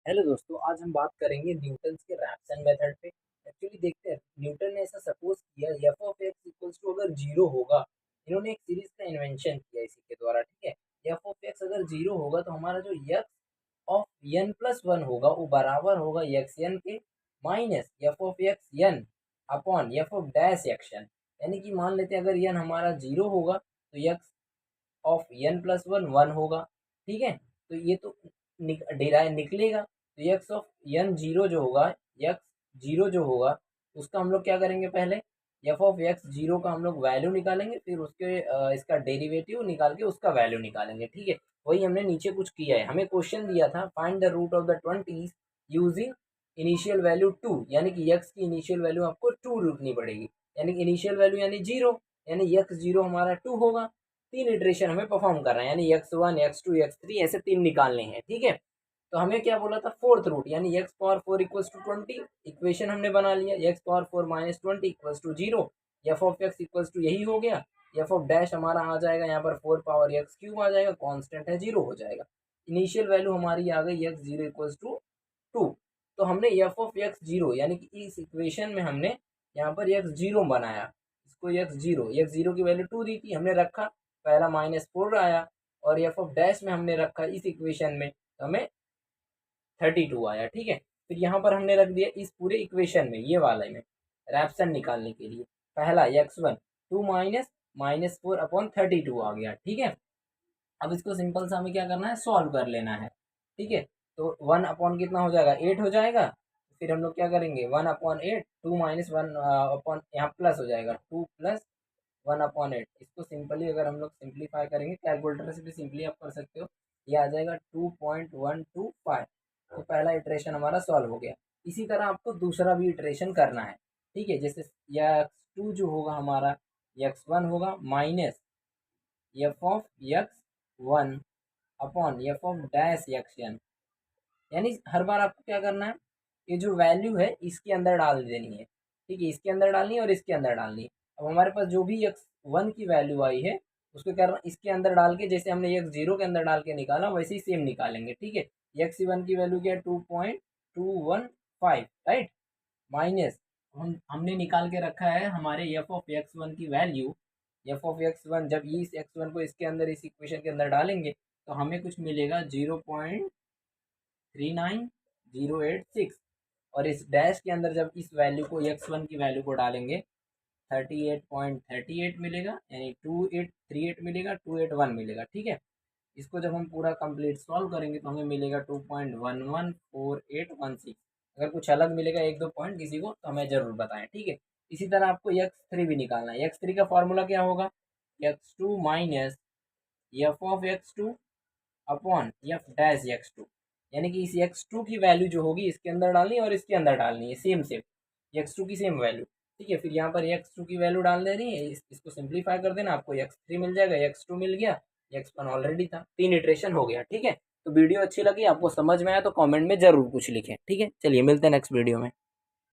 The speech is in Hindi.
हेलो दोस्तों, आज हम बात करेंगे न्यूटन के रैप्सन मेथड पे। एक्चुअली देखते हैं, न्यूटन ने ऐसा सपोज किया F of X equals to अगर जीरो होगा। इन्होंने एक सीरीज का इन्वेंशन किया इसी के द्वारा, ठीक है। एफ ऑफ एक्स अगर जीरो होगा तो हमारा जो X of N plus one होगा वो बराबर होगा एक्स एन के minus F of X N upon F of dash X N. यानी कि मान लेते हैं अगर एन हमारा जीरो होगा तो X of N plus one one होगा, ठीक है। तो ये तो डिराइव निकलेगा, तो एक्स ऑफ एन जीरो जो होगा, एक्स जीरो जो होगा उसका हम लोग क्या करेंगे, पहले एफ ऑफ एक्स जीरो का हम लोग वैल्यू निकालेंगे, फिर उसके इसका डेरिवेटिव निकाल के उसका वैल्यू निकालेंगे, ठीक है। वही हमने नीचे कुछ किया है। हमें क्वेश्चन दिया था find the root of the twenties using initial value two, यानी कि एक्स की इनिशियल वैल्यू आपको टू रखनी पड़ेगी। यानी कि इनिशियल वैल्यू यानी जीरो, यानी एक्स जीरो हमारा टू होगा। तीन इटरेशन हमें परफॉर्म करना है, यानी X one X two X three ऐसे तीन निकालने हैं, ठीक है। तो हमें क्या बोला था, फोर्थ रूट यानी X power four equals to twenty. Equation हमने बना लिया, X power four minus twenty equals to zero. F of X equals to यही हो गया। एफ ऑफ डैश हमारा आ जाएगा यहाँ पर फोर पावर एक्स क्यूब आ जाएगा, कांस्टेंट है जीरो हो जाएगा। इनिशियल वैल्यू हमारी आ गई X zero equals to two. तो हमने एफ ऑफ एक्स जीरो यानी कि इस इक्वेशन में हमने यहाँ पर एक्स जीरो बनाया, इसको एक्स जीरो की वैल्यू टू दी थी, हमने रखा, पहला माइनस फोर आया। और एफ ऑफ डैश में हमने रखा इस इक्वेशन में, तो हमें 32 आया, ठीक है। फिर यहाँ पर हमने रख दिया इस पूरे इक्वेशन में, ये वाले में रैप्सन निकालने के लिए पहला x one two minus minus four upon 32 आ गया, ठीक है। अब इसको सिंपल सा हमें क्या करना है, सॉल्व कर लेना है, ठीक है। तो वन अपॉन कितना हो जाएगा, एट हो जाएगा। फिर हम लोग क्या करेंगे, one upon eight, two minus one upon यहाँ प्लस हो जाएगा, two plus one upon eight. इसको सिंपली अगर हम लोग सिंप्लीफाई करेंगे, कैलकुलेटर से भी सिंपली आप कर सकते हो, ये आ जाएगा 2.125। तो पहला इटरेशन हमारा सॉल्व हो गया। इसी तरह आपको दूसरा भी इटरेशन करना है, ठीक है। जैसे एक्स टू जो होगा हमारा, एक्स वन होगा minus F of X one upon F of dash X N. यानी हर बार आपको क्या करना है, ये जो वैल्यू है इसके अंदर डाल देनी है, ठीक है। इसके अंदर डालनी है और इसके अंदर डालनी है। अब हमारे पास जो भी एक्स वन की वैल्यू आई है उसको क्या करना, इसके अंदर डाल के, जैसे हमने एक्स जीरो के अंदर डाल के निकाला वैसे ही सेम निकालेंगे, ठीक है। एक्स वन की वैल्यू क्या है, 2.215, राइट। माइनस हमने निकाल के रखा है हमारे एफ ऑफ एक्स वन की value. F of X one, जब इस एक्स वन को इसके अंदर इस इक्वेशन के अंदर डालेंगे तो हमें कुछ मिलेगा 0.39086। और इस डैश के अंदर जब इस वैल्यू को, एक्स वन की वैल्यू को डालेंगे, 38.38 मिलेगा, यानी 2838 मिलेगा, 281 मिलेगा, ठीक है। इसको जब हम पूरा कंप्लीट सॉल्व करेंगे तो हमें मिलेगा 2.114816। अगर कुछ अलग मिलेगा एक दो पॉइंट किसी को तो हमें ज़रूर बताएं, ठीक है। इसी तरह आपको एक्स थ्री भी निकालना है। एक्स थ्री का फॉर्मूला क्या होगा, X two minus F of X two upon F dash X two. यानी कि इस एक्स टू की वैल्यू जो होगी इसके अंदर डालनी है और इसके अंदर डालनी है, सेम सेम एक्स टू की सेम वैल्यू, ठीक है। फिर यहाँ पर एक्स टू की वैल्यू डाल देनी है, इसको सिंप्लीफाई कर देना, आपको एक्स थ्री मिल जाएगा, एक्स टू मिल गया, एक्स वन ऑलरेडी था, तीन इटरेशन हो गया, ठीक है। तो वीडियो अच्छी लगी, आपको समझ में आया तो कमेंट में जरूर कुछ लिखें, ठीक है। चलिए मिलते हैं नेक्स्ट वीडियो में।